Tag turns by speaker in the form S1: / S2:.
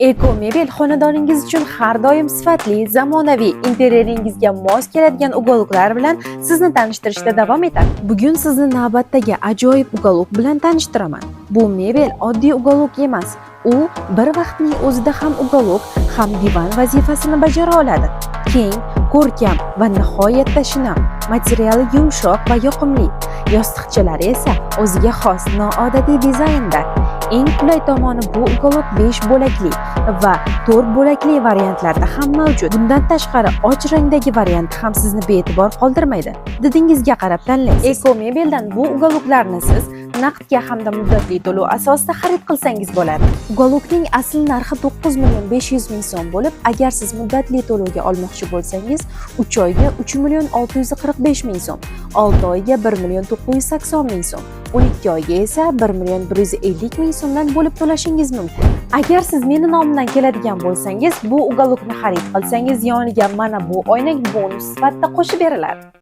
S1: Eko mebel xonadoningiz uchun har doim sifatli, zamonaviy, interyeringizga mos keladigan uголoklar bilan sizni tanishtirishda davom etadi. Bugun sizni navbatdagi ajoyib uголок bilan tanishtiraman. Bu mebel oddiy uголок emas. U bir vaqtning o'zida ham uголок, ham divan vazifasini bajara oladi. Keng, ko'rkam va nihoyatda shinam. Materiali yumshoq va yoqimli. Yostiqchalari esa o'ziga xos noodatiy dizaynda. Eng qulay tomoni bu uголок 5 bo'lakli va 4 bo'lakli variantlarda ham mavjud. Bundan tashqari och rangdagi variant ham sizni bee'tibor qoldirmaydi. Didingizga qarab tanlaysiz. Eko mebeldan bu uголокlarni siz naqdga hamda muddatli to'lov asosida xarid qilsangiz bo'ladi. Uголокning asl narxi 9 million 500 ming so'm bo'lib, agar siz muddatli to'lovga olmoqchi bo'lsangiz, 3 oyga 3 million 645 ming so'm, 6 oyga 1 million 980 ming so'm, 12 oyga esa 1 million 150 ming so'mdan bo'lib to'lashingiz mumkin. Agar siz meni nomimdan keladigan bo'lsangiz, bu uголокni xarid qilsangiz, yoniga mana bu oynak bonus sifatida qo'shib beriladi.